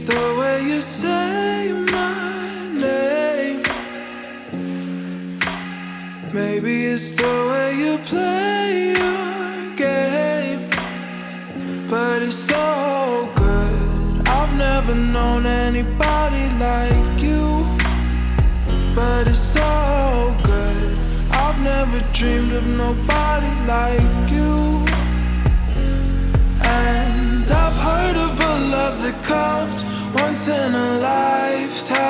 it's the way you say my name. Maybe it's the way you play your game. But it's so good. I've never known anybody like you. But it's so good. I've never dreamed of nobody like you. And I've heard of a love that comes once in a lifetime.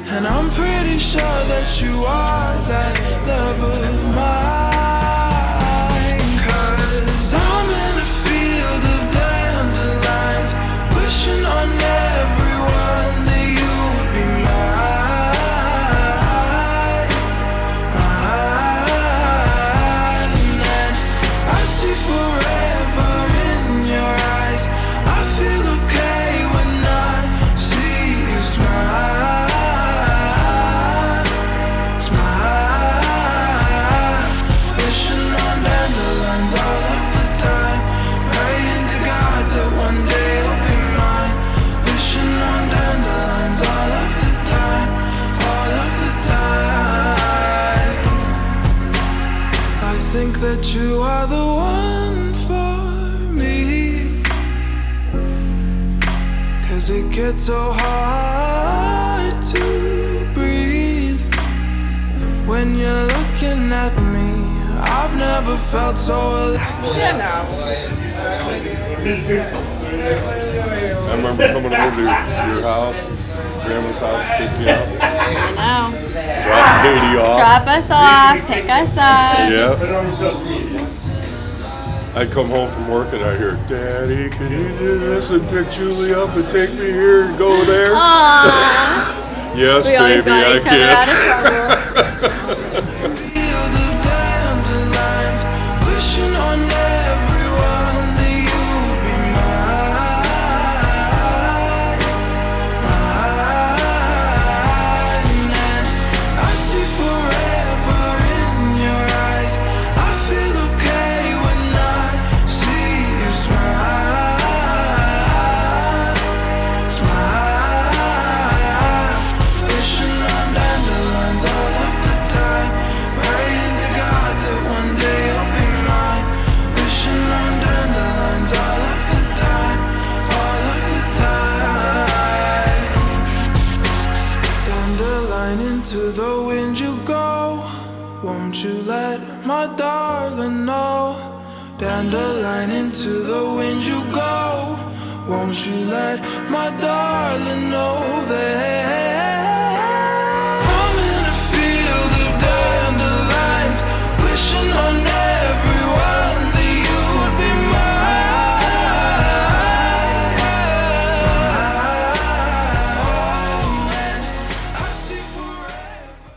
And I'm pretty sure that you are that love of mine. 'Cause I'm in a field of dandelions, wishing on everyone that you would be mine, mine. And I see forever in your eyes. I feel okay when I see you smile, smile. Wishing on dandelions all of the time, praying to God that one day you'll be mine. Wishing on dandelions all of the time, all of the time. I think that you are the one for me, 'cause it gets so hard to breathe when you're looking at me. I've never felt so alive. I remember coming over to your house, grandma's house, pick you up, I know. drop Katie off. Drop us off, pick us up. Yep. I come home from work and I hear, Daddy, can you do this and pick Julie up and take me here and go there? Aww. Yes, We always baby, got I each other out of can. Field of dandelions, wishing on everyone that you would be mine, mine. And I see forever in your eyes. I feel okay when I see you smile, smile. Wishing on dandelions all of the time, praying to God that one day you'll be mine. Wishing on dandelions all of the time, all of the time. Dandelion, into the wind you go. Won't you let my darling know? Dandelion, into the wind you go. Won't you let my darling know that I'm in a field of dandelions, wishing on everyone that you would be mine. I see forever.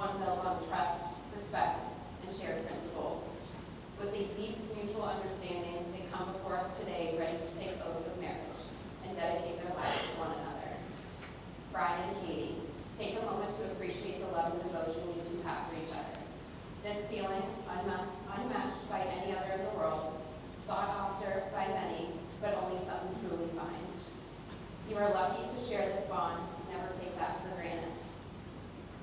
one built on trust, respect, and shared principles. With a deep mutual understanding, they come before us today ready to take oath of marriage and dedicate their lives to one another. Bryan and Katie, take a moment to appreciate the love and devotion you two have for each other. This feeling, unmatched by any other in the world, sought after by many, but only some truly find. You are lucky to share this bond. Never take that for granted.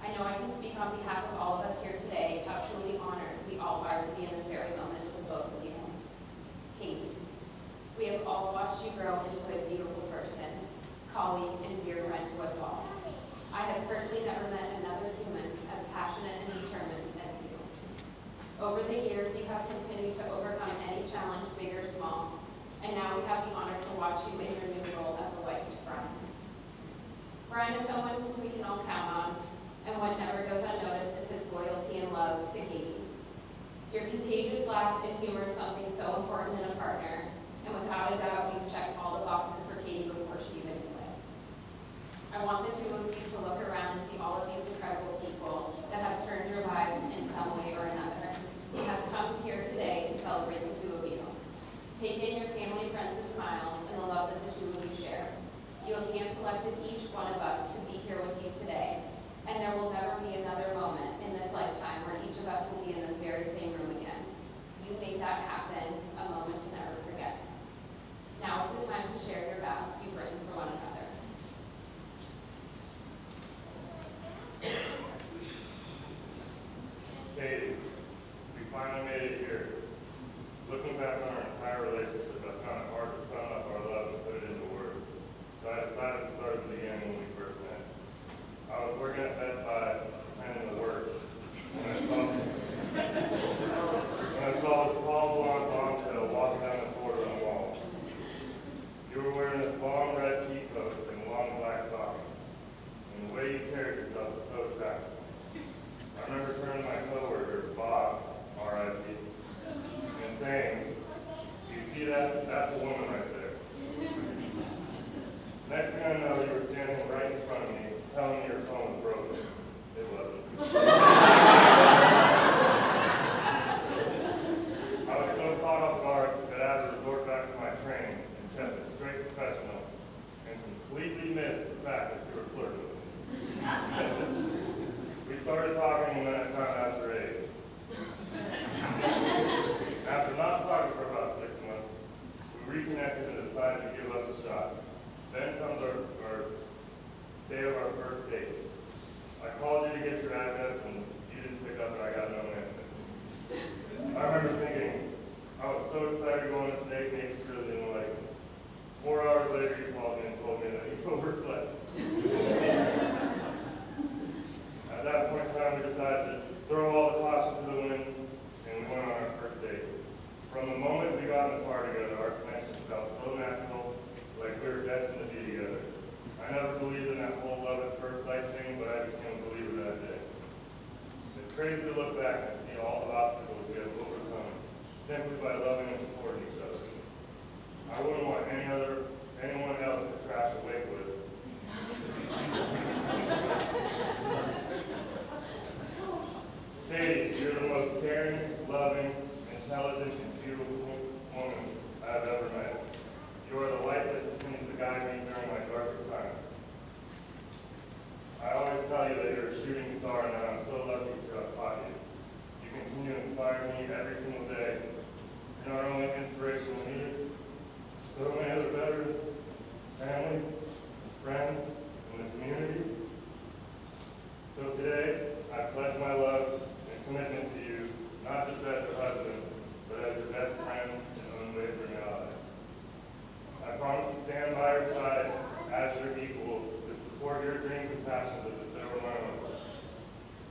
I know I can speak on behalf of all of us here today how truly honored we all are to be in this very moment with both of you. Katie, we have all watched you grow into a beautiful person, colleague, and dear friend to us all. I have personally never met another human as passionate and determined as you. Over the years, you have continued to overcome any challenge, big or small, and now we have the honor to watch you in your new role as a wife to Bryan. Bryan is someone who we can all count on, and what never goes unnoticed is his loyalty and love to Katie. Your contagious laugh and humor is something so important in a partner, and without a doubt, you've checked all the boxes for Katie before she even knew it. I want the two of you to look around and see all of these incredible people that have turned your lives in some way or another. We have come here today to celebrate the two of you. Take in your family, friends, and smiles, and the love that the two of you share. You have hand-selected each one of us to be here with you today, and there will never be another moment in this lifetime where each of us will be in this very same room again. You made that happen, a moment to never forget. Now is the time to share your vows you've written for one another. Katie, we finally made it here. Looking back on our entire relationship, I found it hard to sum up our love and put it into words. So I decided to start at the beginning when we first met. I was working at Best Buy, pretending to work, when I saw this tall blonde bombshell walking down the corridor on the wall. You were wearing this long red pea coat and long black stockings, and the way you carried yourself was so attractive. I remember turning to my coworker, Bob, R.I.P., and saying, "You see that? That's a woman right there." Next thing I know, you were standing right in front of me, telling me your phone was broken. It wasn't. I was so caught off guard that I had to resort back to my training and kept it straight professional and completely missed the fact that you were flirting with me. We started talking and then I found out your age. After not talking for about 6 months, we reconnected and decided to give us a shot. Then comes our day of our first date. I called you to get your address and you didn't pick up and I got no answer. I remember thinking, I was so excited to go on this date, maybe sure they didn't like me. 4 hours later, you called me and told me that you overslept. At that point in time, we decided to just throw all the caution to the wind, and we went on our first date. From the moment we got in the car together, our connection felt so natural, like we were destined to be together. I never believed in that whole love at first sight thing, but I became a believer that day. It's crazy to look back and see all the obstacles we have overcome simply by loving and supporting each other. I wouldn't want anyone else to crash a wake with. Katie, you're the most caring, loving, intelligent, and beautiful woman I've ever met. You are the light that continues to guide me during my darkest times. I always tell you that you're a shooting star and that I'm so lucky to have caught you. You continue to inspire me every single day. You're not only an inspiration to me, so many other veterans, families, friends, and the community. So today, I pledge my love and commitment to you, not just as your husband, but as your best friend and unwavering ally. I promise to stand by your side as your equal to support your dreams and passions as if they were my own.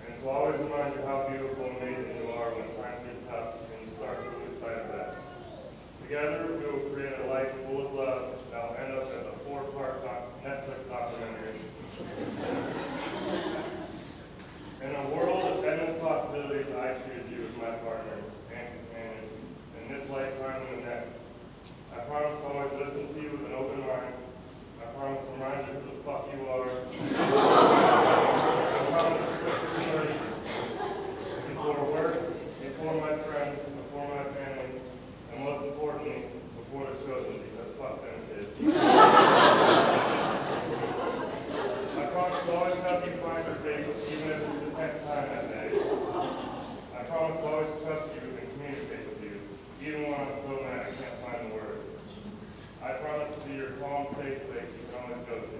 And to always remind you how beautiful and amazing you are when times get tough and you start to lose sight of that. Together, we will create a life full of love that will end up as a 4-part Netflix documentary. In a world of endless possibilities, I choose you as my partner and companion in this lifetime and the next. I promise to always listen to you with an open mind. I promise to remind you who the fuck you are. I promise to push your promise to always help you find your faith, even if it's the 10th time that day. I promise to always trust you and communicate with you, even when I'm so mad I can't find the words. I promise to be your calm, safe place you can always go to.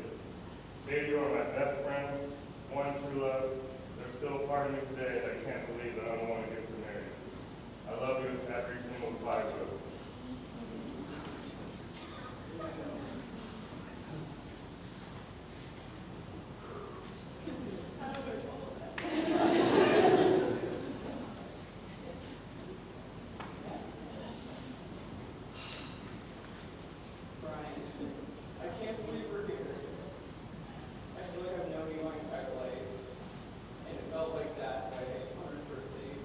Katie, you are my best friend, one true love. There's still a part of me today that can't believe that I'm the one who gets to marry you. I love you with every single fiber of it. Bryan, I can't believe we're here. I feel like I've known you my entire life, and it felt like that way on our first date.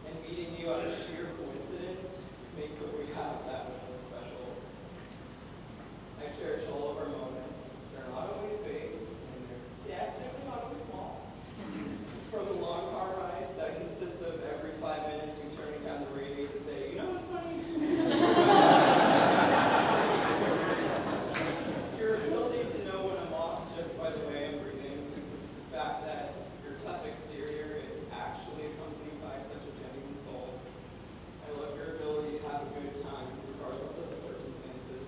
And meeting you out of sheer coincidence makes what we have that much more special. I cherish all of our moments. They're not always big, and they're definitely not always small. From the long car rides that consist of every 5 minutes you turning down the radio to say, you know what's funny? Your ability to know when I'm off just by the way I'm breathing, the fact that your tough exterior is actually accompanied by such a genuine soul. I love your ability to have a good time regardless of the circumstances.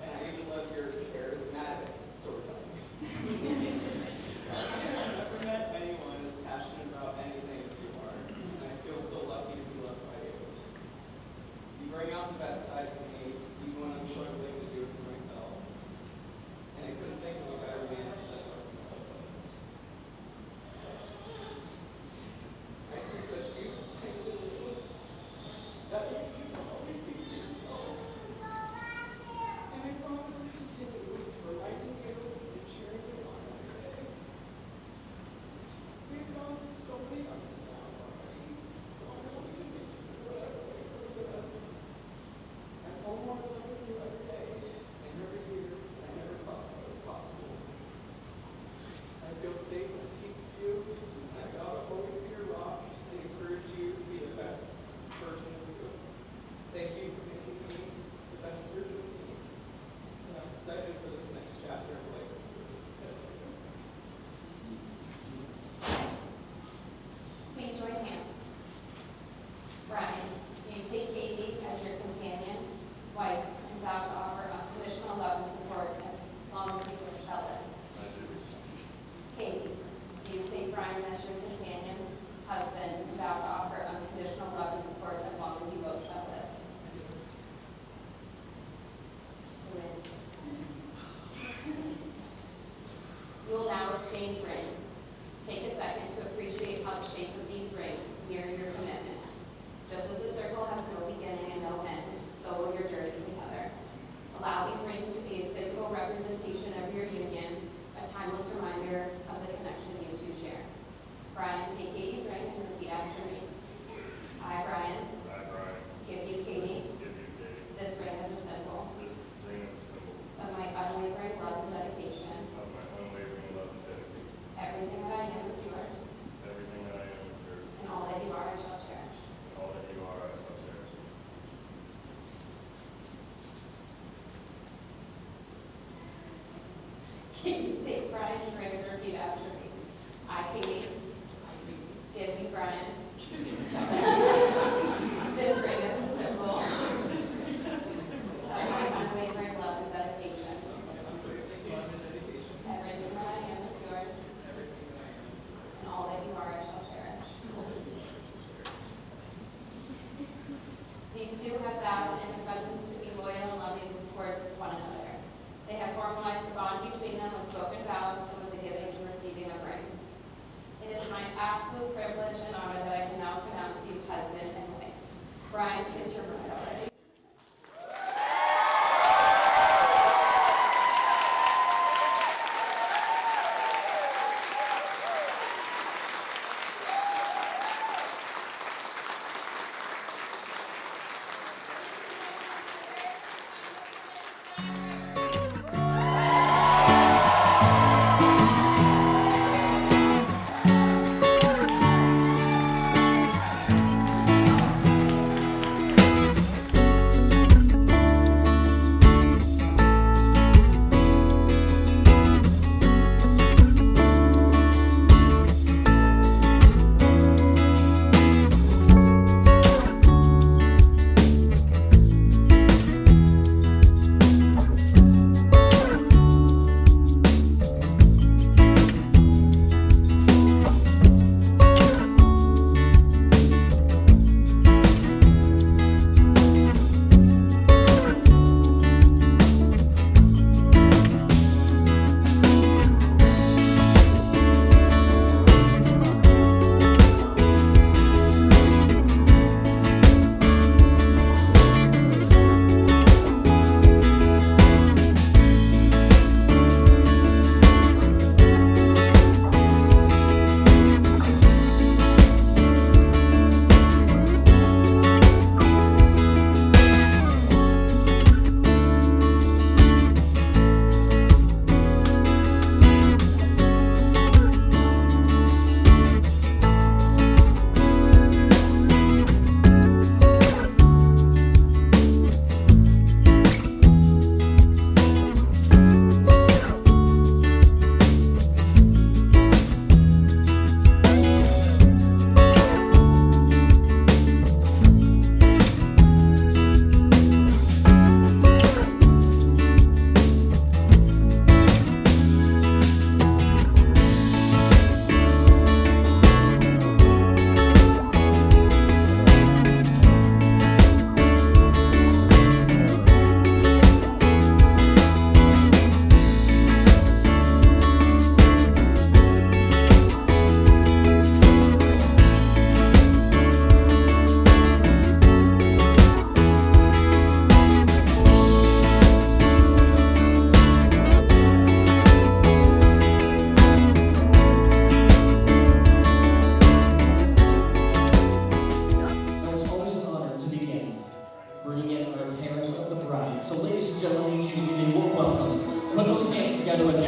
And I even love your charismatic storytelling. I've never met anyone as passionate about anything as you are, and I feel so lucky to be loved by you. You bring out the best sides of me, even when I'm struggling to do it for myself. And I couldn't think of a better man to set us up. I see such beautiful things in you that you can always see for yourself. And I promise to continue reminding you and cheering you on every day. We've gone through so many ups and downs already, so I know we can make it through whatever way comes with us. I fall more in love with you every day, and every year, I never thought that was possible. I feel safe and at peace with you, and I vow to always be your rock and encourage you to be the best version of you. Thank you for making me the best version of me. And I'm excited for this next chapter of life. Please join hands. Bryan, do you take Katie as your companion, wife, and vow to offer unconditional love and support as long as you wish to live? I do. Katie, do you take Bryan as your companion, husband, and vow to offer unconditional love and support as long as you both shall live? Rings. You will now exchange rings. Take a second to appreciate how the shape of these rings mirror your commitment. Just as the circle has no beginning and no end, so will your journey together. Allow these rings to be a physical representation of your union, a timeless reminder of the connection you two share. Bryan, take Katie's ring and repeat after me. I, Bryan, I, Bryan, give you Katie. give you Katie. This ring is a symbol This ring is a symbol of my unwavering love and dedication. of my unwavering love and dedication. Everything that I am is yours, Everything that I am is yours, and all that you are I shall cherish. and all that you are I shall cherish. Katie, take Bryan's ring and repeat after me. I, Katie, give you Bryan. This ring is a symbol of my unwavering love and dedication. Everything that I am is yours, and all that you are I shall cherish. These two have vowed in the presence to be loyal and loving towards one another. They have formalized the bond between them with spoken vows and with the giving and receiving of rings. It is my absolute privilege and honor that I can now pronounce you husband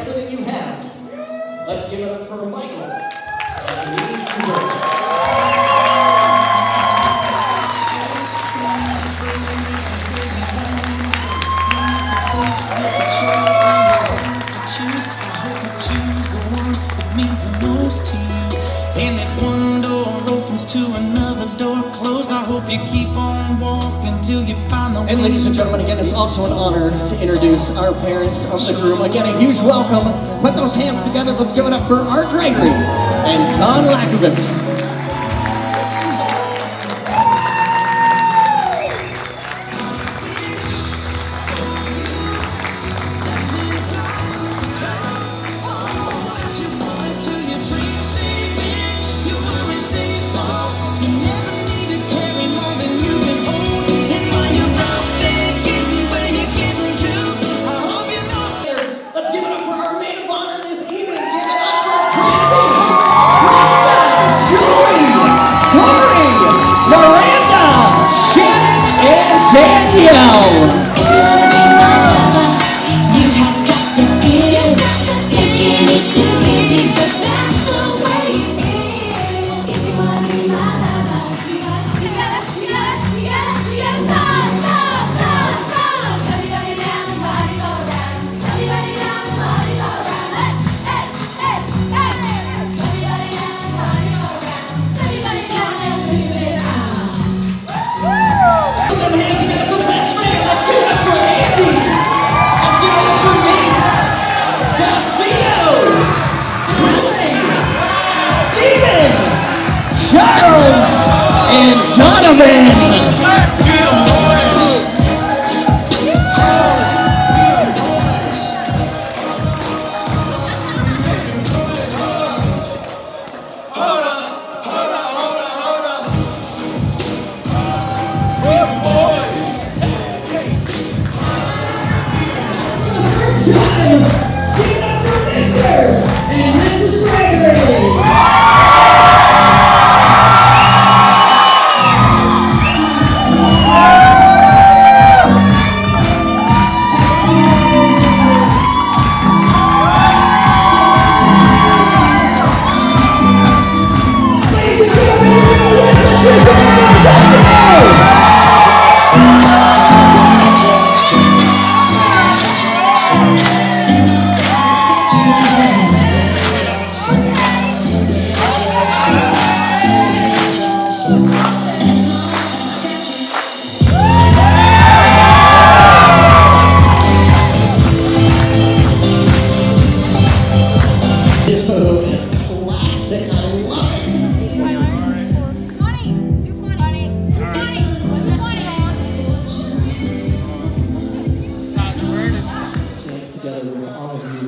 everything you have. Let's give it up for Michael and Denise Cooper. And if one door opens to another door closed, I hope you keep on walking till you find the way. And ladies and gentlemen, again, it's also an honor to introduce our parents of the groom. Again, a huge welcome. Put those hands together. Let's give it up for Art Gregory and Don Lakovich. Danielle! Charles and Donovan!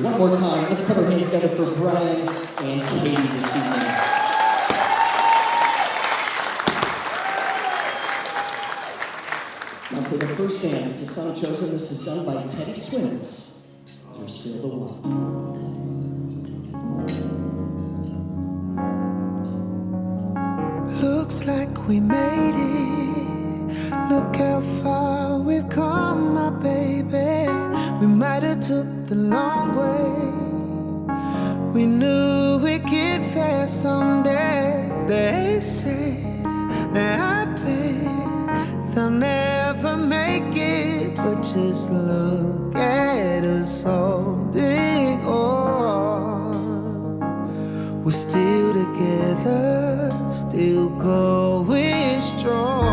One more time, let's put our hands together for Bryan and Katie this evening. Now for the first dance, the song chosen, this is done by Teddy Swims. You're Still the One. Looks like we made it. Look how far we've come, my baby. We might have took the long way. We knew we'd get there someday. They said that I bet they'll never make it, but just look at us holding on. We're still together, still going strong.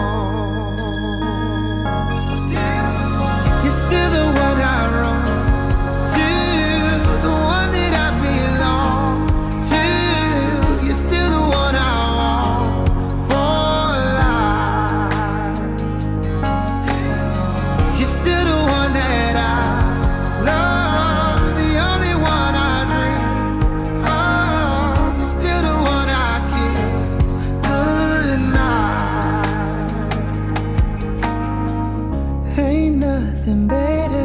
You're still the one I run to, the one that I belong to. You're still the one I want for life. You're still the one that I love, the only one I dream of. You're still the one I kiss goodnight. Ain't nothing better.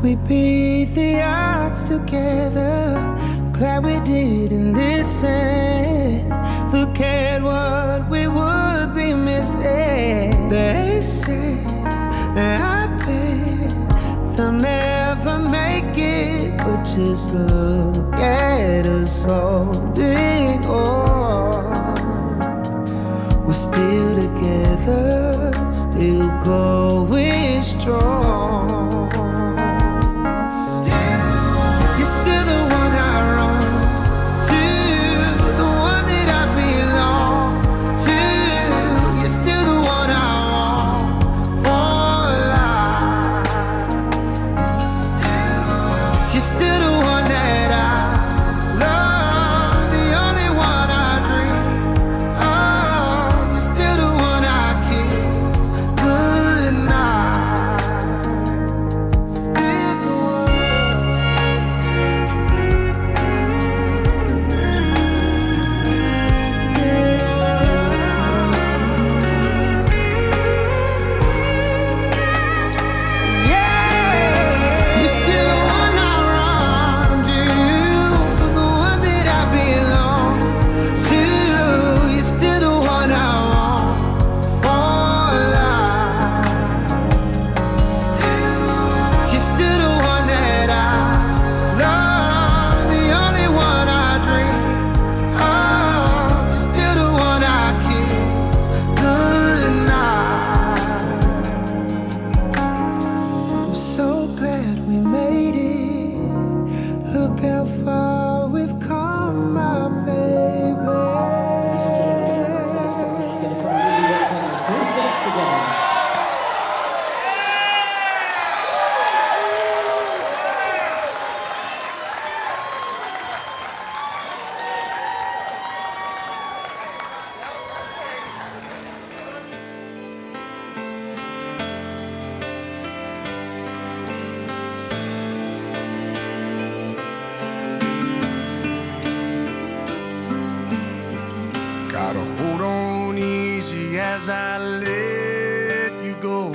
We beat the odds together. Glad we didn't listen. Look at what we would be missing. They said that I bet they'll never make it, just look at us holding on. We're still together, still going strong. You're still the one I run to, the one that I belong to. You're still the one I want for life. You're still the one that I love, the only one I dream of. You're still the one I kiss goodnight. Still the one. You're still the one I run to, the one that I belong to. You're still the one I want for life. You're still the one that I love, the only one I dream of. You're still the one I kiss goodnight. I'm so glad we made it. Look how far we've come, my baby. Gotta hold on easy as I let you go.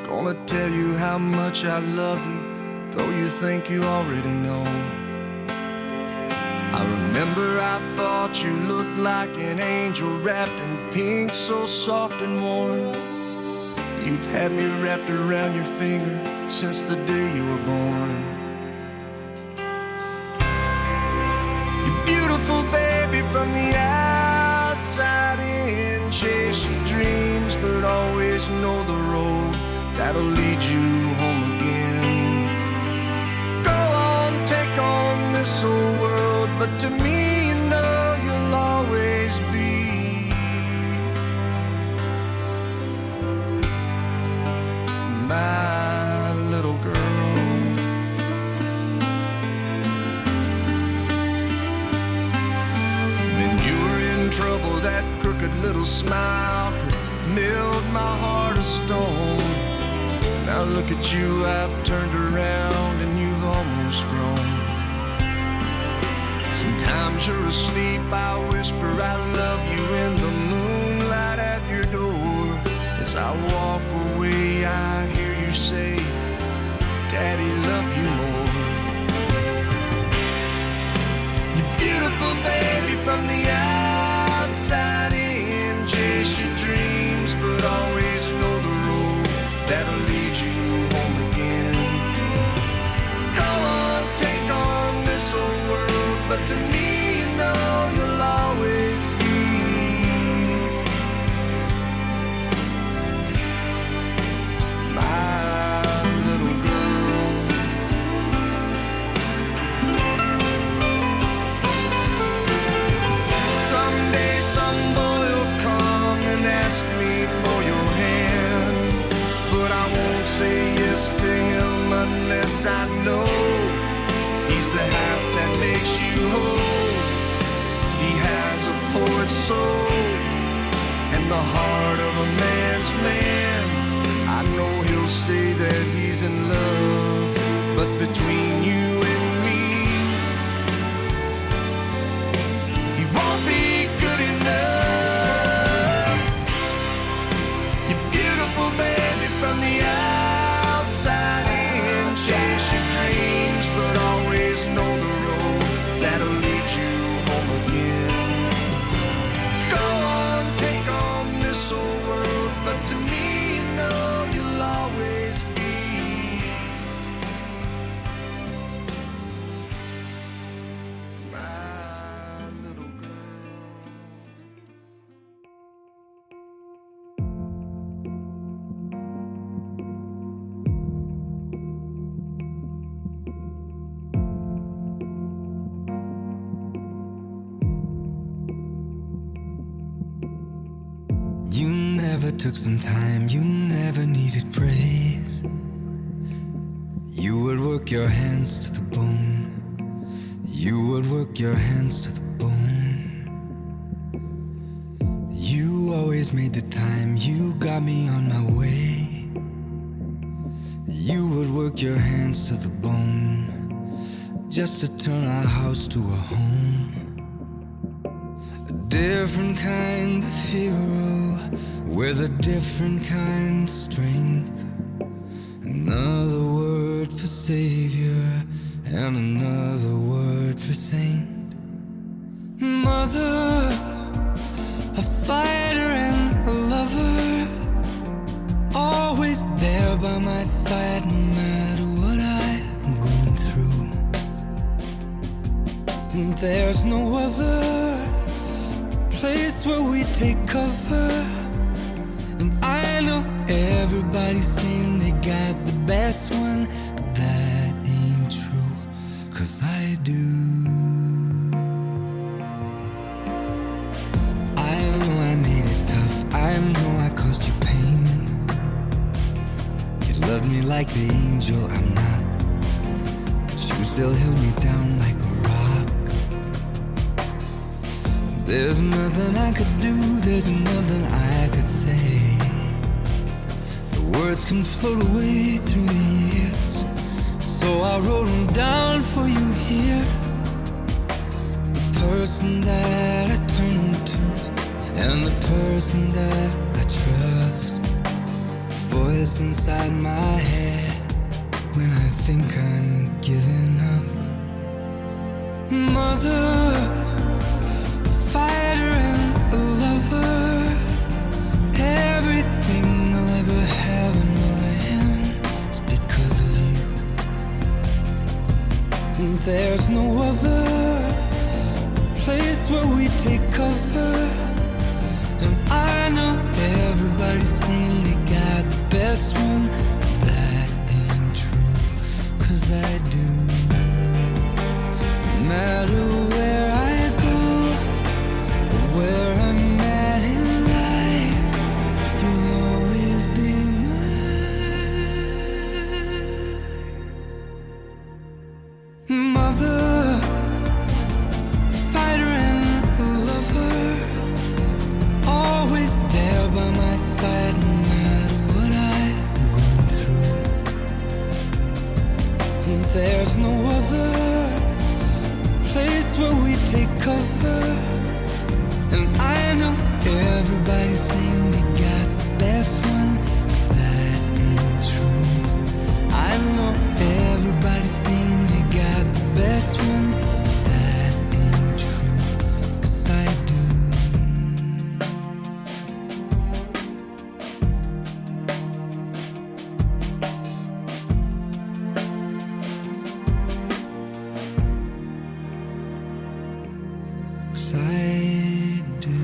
Gonna tell you how much I love you, though you think you already know. I remember I thought you looked like an angel wrapped in pink, so soft and warm. You've had me wrapped around your finger since the day you were born. You're beautiful, baby, from the outside in. Chase your dreams, but always know the road that'll lead you home again. Go on, take on this old world, but to me, you know you'll always be my little girl. When you were in trouble, that crooked little smile could melt my heart of stone. Now look at you, I've turned around and you've almost grown. Sometimes you're asleep, I whisper I love you in the moonlight at your door. As I walk away, I hear you say, Daddy, love you more. You're beautiful, baby, from the outside in. Chase your dreams, but always know the road that'll lead you home again. Go on, take on this old world, but to me, you know you'll always be my little girl. Someday some boy will come and ask me for your hand, but I won't say yes to him unless I know he's the half that makes you whole. He has a poet's soul and the heart of a man's man. I know he'll say that he's in love, but between you and me, he won't be good enough. You're beautiful, baby, from the outside in. Chase your dreams, but always know the road that'll lead you home again. Go on, take on this old world, but to me, you know you'll always be never took some time, you never needed praise. You would work your hands to the bone. You would work your hands to the bone. You always made the time, you got me on my way. You would work your hands to the bone, just to turn our house to a home. A different kind of hero, with a different kind of strength. Another word for savior, and another word for saint. Mother, a fighter and a lover, always there by my side no matter what I'm going through. And there's no other place where we take cover. And I know everybody's saying they got the best one, but that ain't true, 'cause I do. I know I made it tough, I know I caused you pain. You loved me like the angel I'm not, but you still held me down like a rock. There's nothing I could do, there's nothing I could say. The words can float away through the years, so I wrote them down for you here. The person that I turn to, and the person that I trust. Voice inside my head when I think I'm giving up. Mother, a fighter and a lover, everything I'll ever have and will end is because of you. And there's no other place where we take cover. And I know everybody's saying they got the best one, but that ain't true, 'cause I do. No matter where I go, or where I'm at in life, you'll always be mine. Mother, fighter and a lover, always there by my side no matter what I'm going through. And there's no other place where we take cover. And I know everybody's saying they got the best one, but that ain't true. I know everybody's saying they got the best one, but that ain't true, 'cause I do. Cause I do.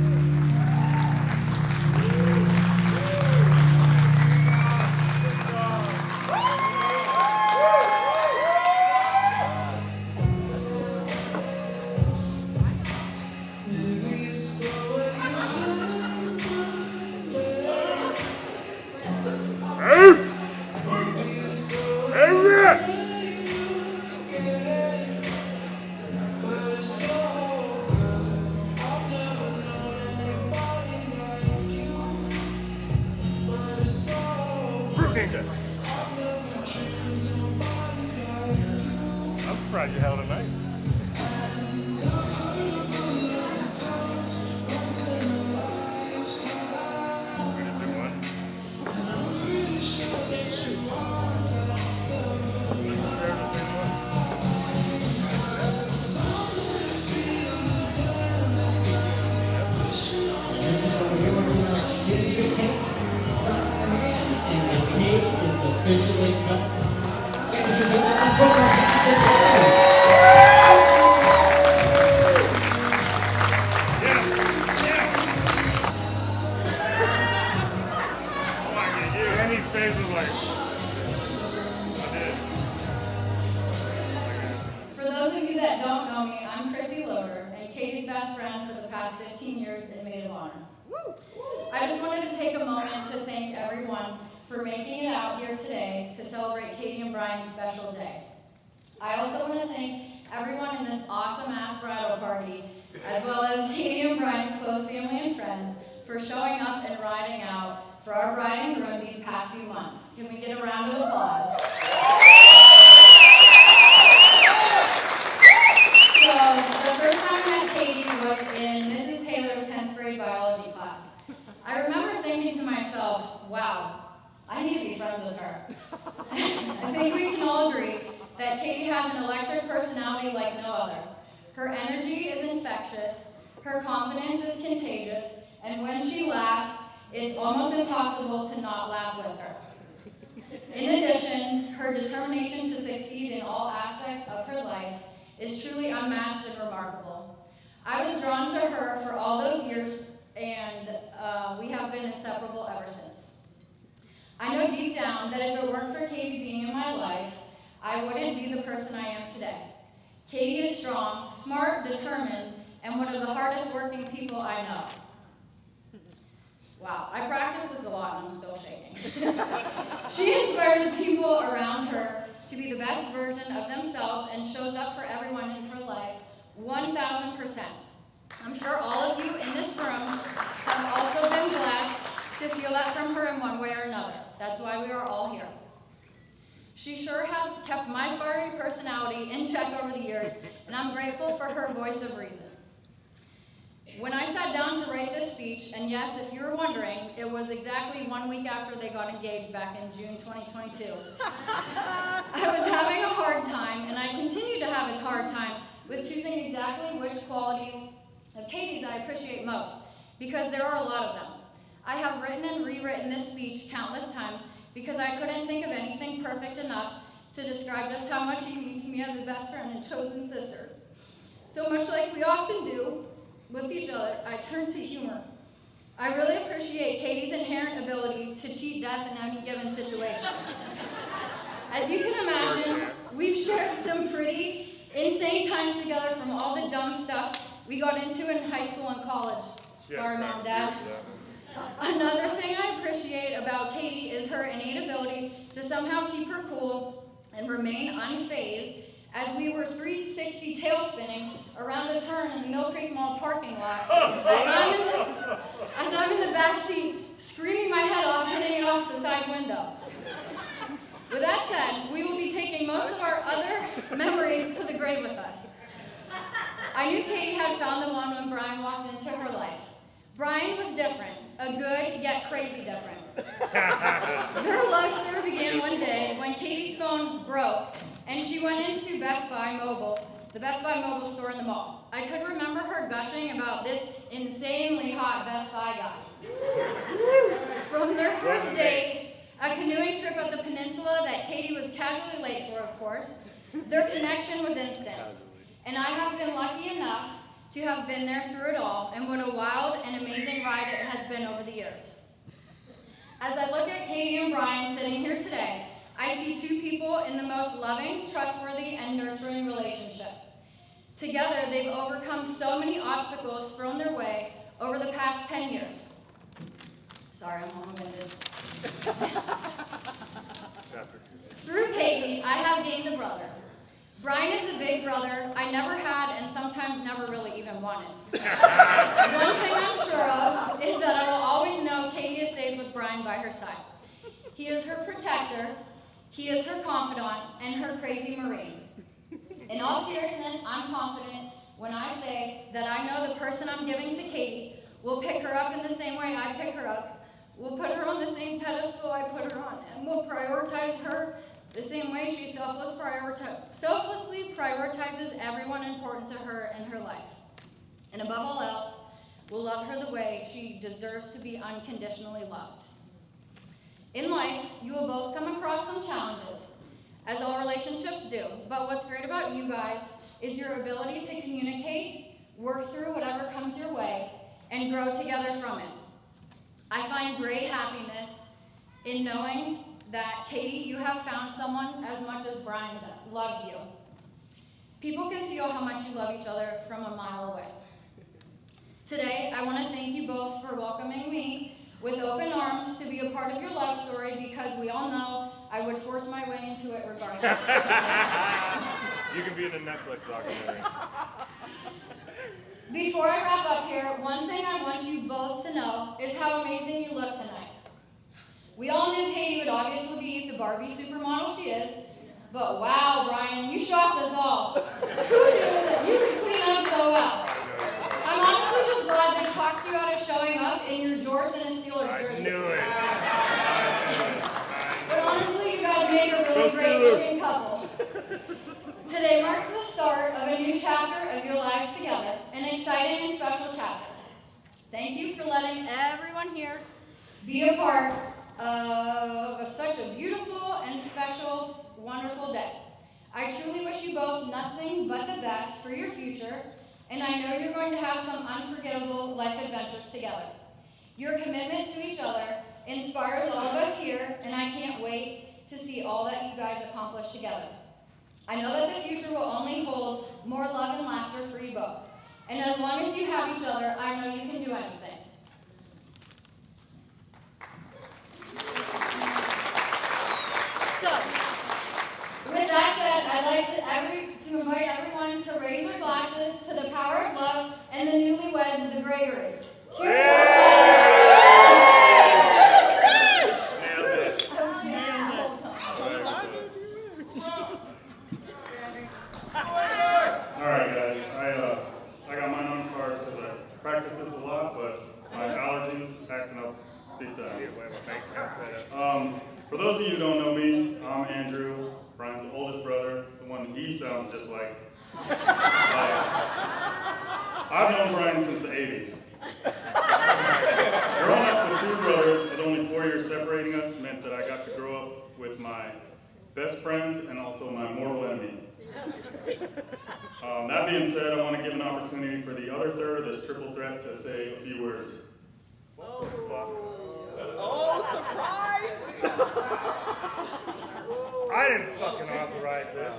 I'm surprised you held a knife. Officially cut. Ladies and gentlemen, let's welcome for making it out here today to celebrate Katie and Bryan's special day. I also want to thank everyone in this awesome-ass bridal party, as well as Katie and Bryan's close family and friends, for showing up and riding out for our bride and groom these past few months. Can we get a round of applause? So, the first time I met Katie was in Mrs. Taylor's 10th grade biology class. I remember thinking to myself, wow, I need to be friends with her. I think we can all agree that Katie has an electric personality like no other. Her energy is infectious, her confidence is contagious, and when she laughs, it's almost impossible to not laugh with her. In addition, her determination to succeed in all aspects of her life is truly unmatched and remarkable. I was drawn to her for all those years, and we have been inseparable ever since. I know deep down that if it weren't for Katie being in my life, I wouldn't be the person I am today. Katie is strong, smart, determined, and one of the hardest working people I know. Wow, I practice this a lot and I'm still shaking. She inspires people around her to be the best version of themselves and shows up for everyone in her life 1,000%. I'm sure all of you in this room have also been blessed to feel that from her in one way or another. That's why we are all here. She sure has kept my fiery personality in check over the years, and I'm grateful for her voice of reason. When I sat down to write this speech, and yes, if you were wondering, it was exactly 1 week after they got engaged back in June 2022. I was having a hard time, and I continue to have a hard time with choosing exactly which qualities of Katie's I appreciate most, because there are a lot of them. I have written and rewritten this speech countless times because I couldn't think of anything perfect enough to describe just how much you mean to me as a best friend and chosen sister. So much like we often do with each other, I turn to humor. I really appreciate Katie's inherent ability to cheat death in any given situation. As you can imagine, we've shared some pretty insane times together, from all the dumb stuff we got into in high school and college. Sorry, Mom and Dad. Another thing I appreciate about Katie is her innate ability to somehow keep her cool and remain unfazed as we were 360 tail spinning around a turn in the Mill Creek Mall parking lot as I'm in the back seat screaming my head off, hitting it off the side window. With that said, we will be taking most of our other memories to the grave with us. I knew Katie had found the one when Bryan walked into her life. Bryan was different, a good yet crazy different. Their love story began one day when Katie's phone broke and she went into Best Buy Mobile, the Best Buy Mobile store in the mall. I could remember her gushing about this insanely hot Best Buy guy. From their first date, a canoeing trip at the peninsula that Katie was casually late for, of course, their connection was instant. And I have been lucky enough to have been there through it all, and what a wild and amazing ride it has been over the years. As I look at Katie and Bryan sitting here today, I see two people in the most loving, trustworthy, and nurturing relationship. Together, they've overcome so many obstacles thrown their way over the past 10 years. Sorry, I'm long-winded. Through Katie, I have gained a brother. Bryan is the big brother I never had and sometimes never really even wanted. One thing I'm sure of is that I will always know Katie is safe with Bryan by her side. He is her protector, he is her confidant, and her crazy Marine. In all seriousness, I'm confident when I say that I know the person I'm giving to Katie will pick her up in the same way I pick her up, will put her on the same pedestal I put her on, and will prioritize her the same way she selflessly prioritizes everyone important to her in her life. And above all else, will love her the way she deserves to be unconditionally loved. In life, you will both come across some challenges, as all relationships do. But what's great about you guys is your ability to communicate, work through whatever comes your way, and grow together from it. I find great happiness in knowing that, Katie, you have found someone as much as Bryan loves you. People can feel how much you love each other from a mile away. Today, I want to thank you both for welcoming me with open arms to be a part of your love story because we all know I would force my way into it regardless. You can be in a Netflix documentary. Before I wrap up here, one thing I want you both to know is how amazing you look tonight. We all knew Katie would obviously be the Barbie supermodel she is, but wow, Bryan, you shocked us all. Who knew that you could clean up so well? I'm honestly just glad they talked you out of showing up in your jorts and a Steelers jersey. I knew it. But honestly, you guys make a really great looking couple. Today marks the start of a new chapter of your lives together, an exciting and special chapter. Thank you for letting everyone here be a part of such a beautiful and special, wonderful day. I truly wish you both nothing but the best for your future, and I know you're going to have some unforgettable life adventures together. Your commitment to each other inspires all of us here, and I can't wait to see all that you guys accomplish together. I know that the future will only hold more love and laughter for you both. And as long as you have each other, I know you can do anything. So, with that said, I'd like to invite everyone to raise their glasses to the power of love and the newlyweds, the Gregories. Cheers! Alright guys, I got mine on cards because I practice this a lot, but my allergies acting up big time. For those of you who don't know me, I'm Andrew, Bryan's oldest brother, the one he sounds just like. I've known Bryan since the 80s. Growing up with two brothers with only 4 years separating us meant that I got to grow up with my best friends and also my mortal enemy. That being said, I want to give an opportunity for the other third of this triple threat to say a few words. Oh, surprise! I didn't fucking authorize this.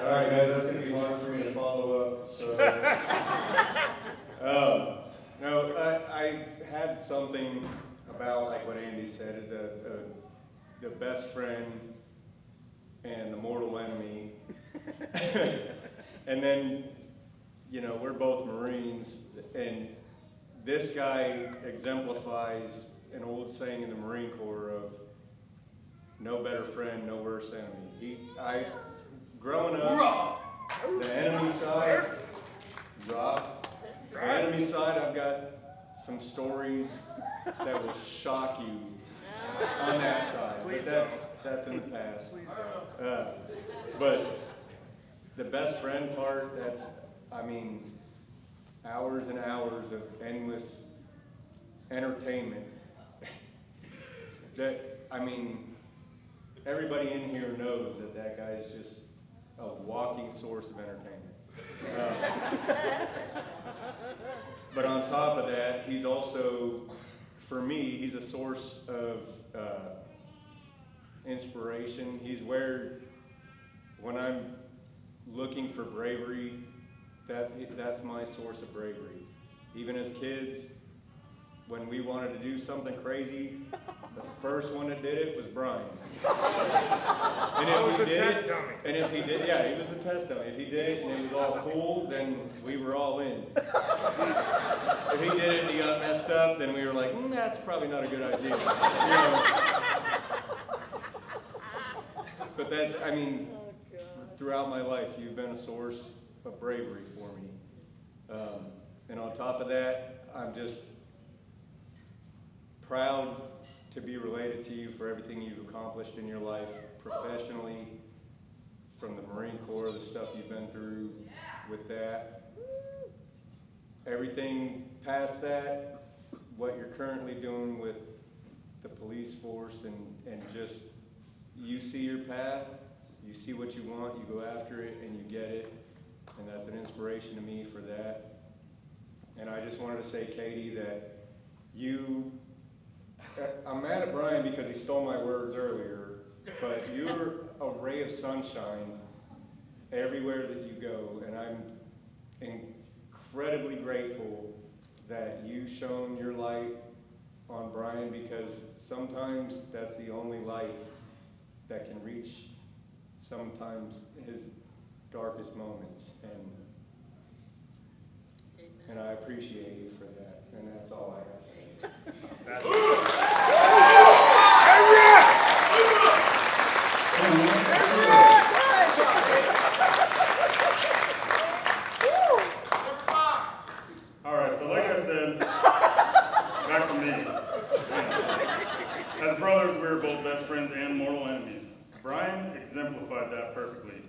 Alright guys, that's going to be hard for me to follow up, so... no, I had something about, like what Andy said, the best friend and the mortal enemy. And then, you know, we're both Marines, and this guy exemplifies an old saying in the Marine Corps of no better friend, no worse enemy. Growing up, the enemy side, the enemy side, I've got some stories that will shock you on that side, but that's in the past. But the best friend part, that's, I mean, hours and hours of endless entertainment. That, I mean, everybody in here knows that that guy's just a walking source of entertainment. But on top of that, he's also, for me, he's a source of inspiration. He's where, when I'm looking for bravery, that's my source of bravery. Even as kids, when we wanted to do something crazy, the first one that did it was Bryan. And if he did, yeah, he was the test dummy. If he did it and it was all cool, then we were all in. If he did it and he got messed up, then we were like, that's probably not a good idea. You know? But that's, I mean, throughout my life, you've been a source of bravery for me. And on top of that, I'm just proud to be related to you for everything you've accomplished in your life professionally, from the Marine Corps, the stuff you've been through with that. Everything past that, what you're currently doing with the police force, and just, you see your path, you see what you want, you go after it, and you get it. And that's an inspiration to me for that. And I just wanted to say, Katie, that I'm mad at Bryan because he stole my words earlier, but you're a ray of sunshine everywhere that you go, and I'm incredibly grateful that you shone your light on Bryan, because sometimes that's the only light that can reach sometimes his darkest moments, and I appreciate you for that, and that's all I have to say. All right, so like I said, back to me. As brothers, we were both best friends and mortal enemies. Bryan exemplified that perfectly.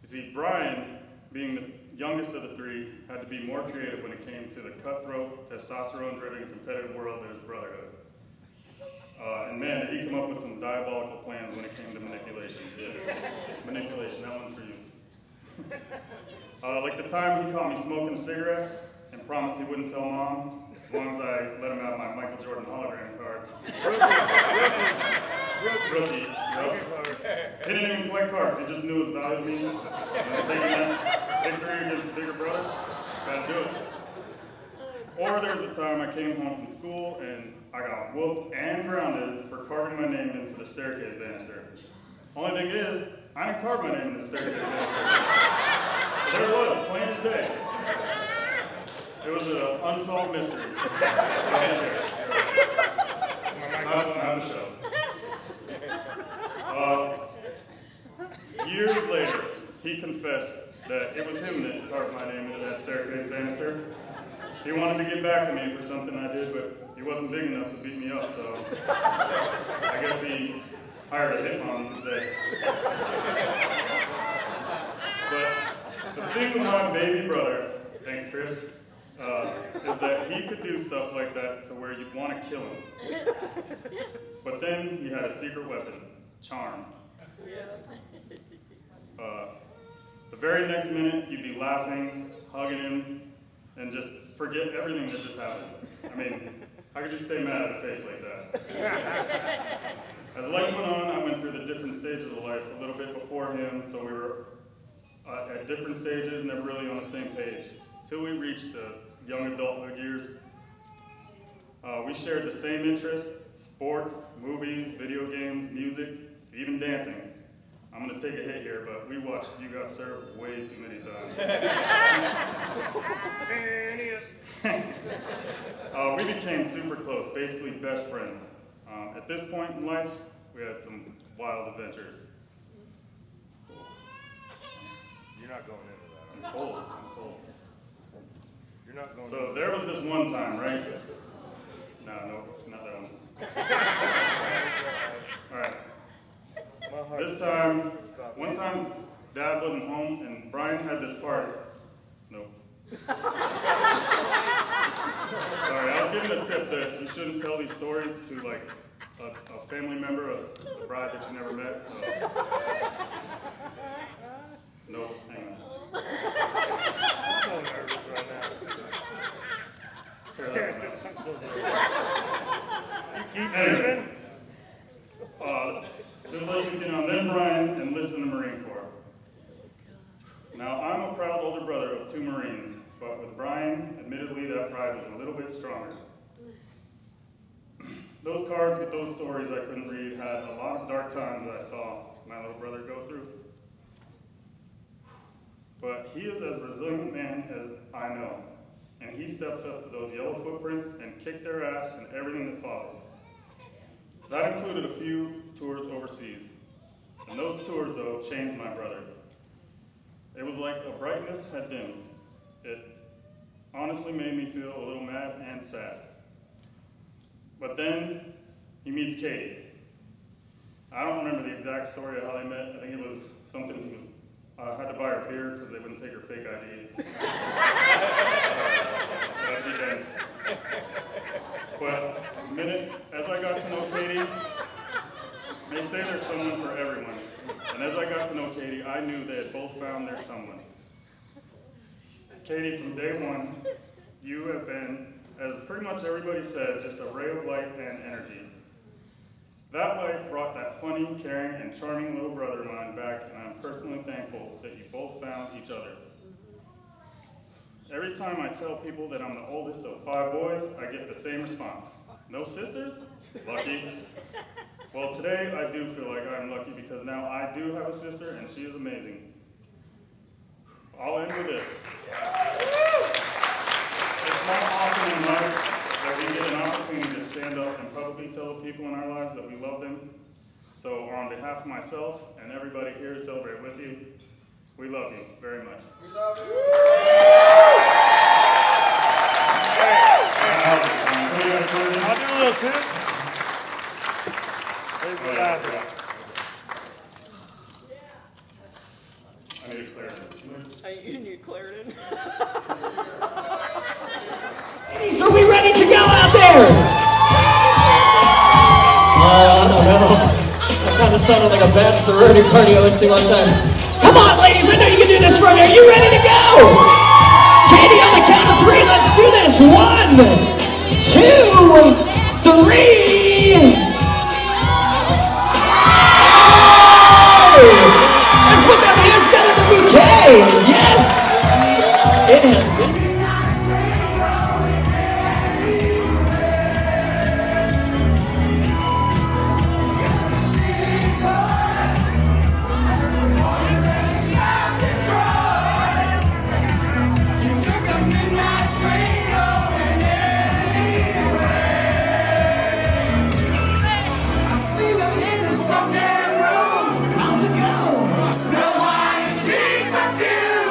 You see, Bryan, being the youngest of the three, had to be more creative when it came to the cutthroat, testosterone-driven, competitive world that is brotherhood. And man, did he come up with some diabolical plans when it came to manipulation. Yeah. Manipulation, that one's for you. Like the time he caught me smoking a cigarette and promised he wouldn't tell Mom as long as I let him have my Michael Jordan hologram card. Rookie. Yep. He didn't even collect cards, he just knew his value to me. Taking that victory against a bigger brother, gotta do it. Or there's a time I came home from school and I got whooped and grounded for carving my name into the staircase banister. Only thing is, I didn't carve my name in the staircase banister. But there it was, plain as day. It was an unsolved mystery. Not a show. Years later, he confessed that it was him that carved my name into that staircase banister. He wanted to get back at me for something I did, but he wasn't big enough to beat me up, so I guess he hired a hitman, you could say. But the thing with my baby brother, thanks Chris, is that he could do stuff like that to where you'd want to kill him. But then he had a secret weapon, charm. The very next minute, you'd be laughing, hugging him, and just forget everything that just happened. I mean, how could you stay mad at a face like that? As life went on, I went through the different stages of life a little bit before him, so we were at different stages, never really on the same page. Till we reached the young adulthood years. We shared the same interests: sports, movies, video games, music, even dancing. I'm gonna take a hit here, but we watched You Got Served way too many times. We became super close, basically best friends. At this point in life, we had some wild adventures. You're not going into that. I'm cold. You're not going So there was this one time, right? No, not that one. All right. This time, one time, Dad wasn't home and Bryan had this party. Nope. Sorry, I was given a tip that you shouldn't tell these stories to like a family member of the bride that you never met. So. Nope, hang on. I'm so nervous right now. You keep moving? Just listen, then Bryan enlisted in the Marine Corps. Now, I'm a proud older brother of 2 Marines, but with Bryan, admittedly, that pride was a little bit stronger. Those cards with those stories I couldn't read had a lot of dark times I saw my little brother go through. But he is as resilient man as I know, and he stepped up to those yellow footprints and kicked their ass and everything that followed. That included a few tours overseas. And those tours, though, changed my brother. It was like a brightness had dimmed. It honestly made me feel a little mad and sad. But then he meets Katie. I don't remember the exact story of how they met. I think it was something he was, had to buy her beer because they wouldn't take her fake ID. That'd be done. But the minute, as I got to know Katie, they say there's someone for everyone. And as I got to know Katie, I knew they had both found their someone. Katie, from day one, you have been, as pretty much everybody said, just a ray of light and energy. That light brought that funny, caring, and charming little brother of mine back, and I'm personally thankful that you both found each other. Every time I tell people that I'm the oldest of 5 boys, I get the same response. No sisters? Lucky. Well, today I do feel like I'm lucky because now I do have a sister and she is amazing. I'll end with this. It's not often in life that we get an opportunity to stand up and publicly tell the people in our lives that we love them. So on behalf of myself and everybody here to celebrate with you, we love you very much. We love you. I'll do a little tip. I need Claritin. You need Claritin. Ladies, are we ready to go out there? I don't know. That kind of sounded like a bad sorority party I went to one time. Come on, ladies, I know you can do this right now. Are you ready to go? Katie, on the count of 3, let's do this. 1, 2, 3. Let's put them hands together for bouquet. Yes, it has been. Snow white, sweet perfume.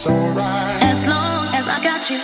it's alright. As long as I got you.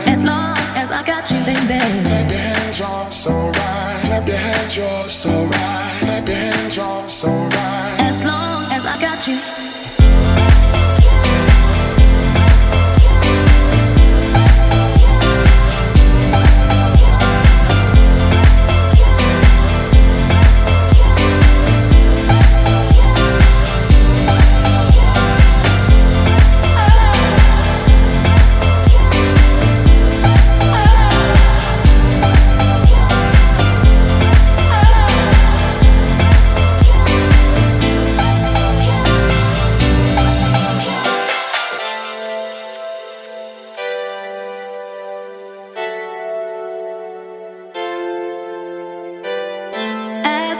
As long as I got you, baby. Clap your hands, you're so right. Clap your hands, you're so right. Clap your hands, you're so right. As long as I got you.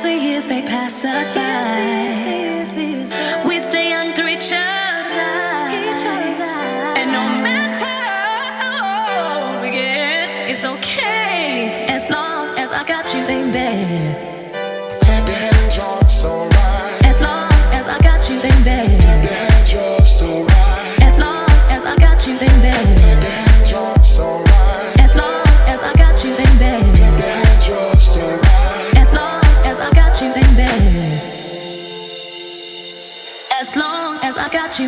The years they pass us by, we stay young through each other's eyes. And no matter how old we get, it's okay as long as I got you, baby. Clap your hands, you're so right. As long as I got you, baby. Clap your hands, you're so right. As long as I got you, baby. Clap your hands, you're so right. As long as I got you, baby. Clap your hands, you're so right. As long as I got you, baby. As long as I got you. As long as I got you.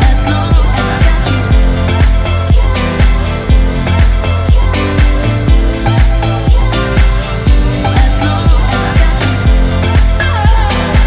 As long as I got you. As long as I got you. As long as I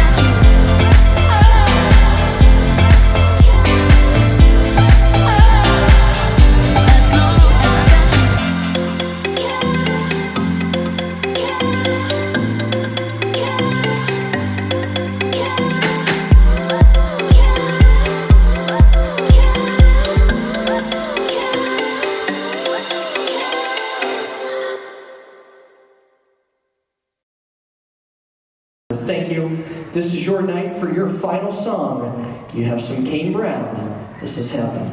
got you. Thank you. This is your night for your final song. You have some Kane Brown. This is Heaven.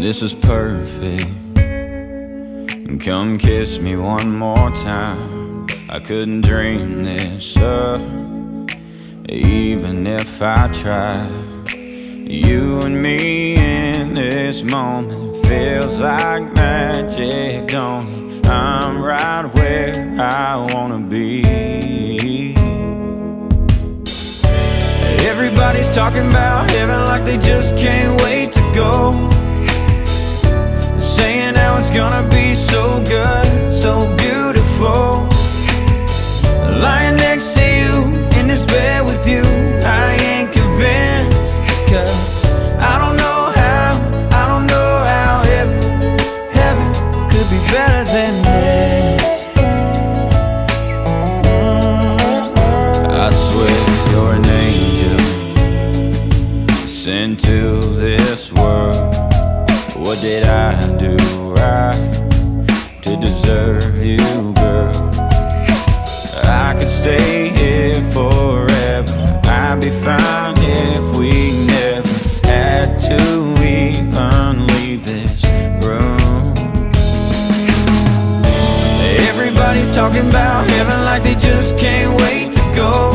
This is perfect. Come kiss me one more time. I couldn't dream this up, even if I tried. You and me in this moment feels like magic, don't it? I'm right where I wanna be. Everybody's talking about heaven like they just can't wait to go, saying how it's gonna be so good, so beautiful. Lying next to you, in this bed with you, I ain't convinced. Cause I don't know how heaven could be better than this. I swear you're an angel sent to this world. What did I do right to deserve you, girl? I could stay here forever. I'd be fine if we never had to even leave this room. Everybody's talking about heaven like they just can't wait to go,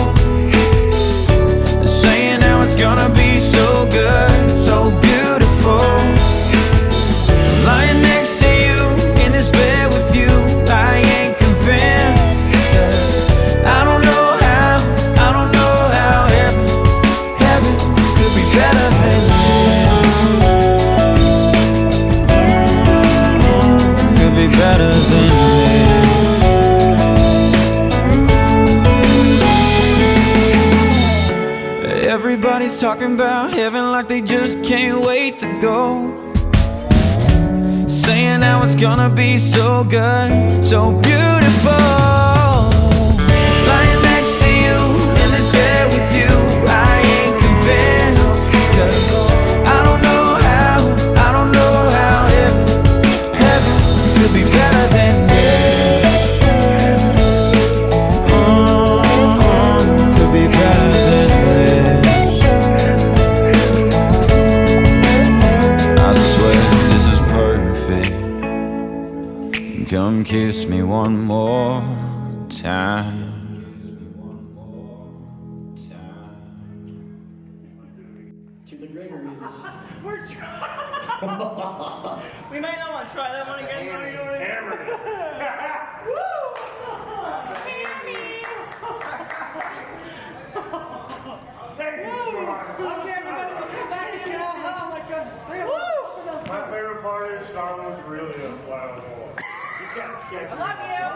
saying how it's gonna be so good, talking about heaven like they just can't wait to go. Saying how it's gonna be so good, so beautiful. Lying next to you in this bed with you, I ain't convinced. 'Cause I don't know how heaven could be better than this. Could be better than this. I swear this is perfect. Come kiss me one more time. To the Gregories. We're trying. We might not want to try that one again. Hammered it. Woo! Thank you, sweetheart. Okay, everybody, we'll come back in now. Like a My favorite part is Sean was really a fly on the wall. I love you.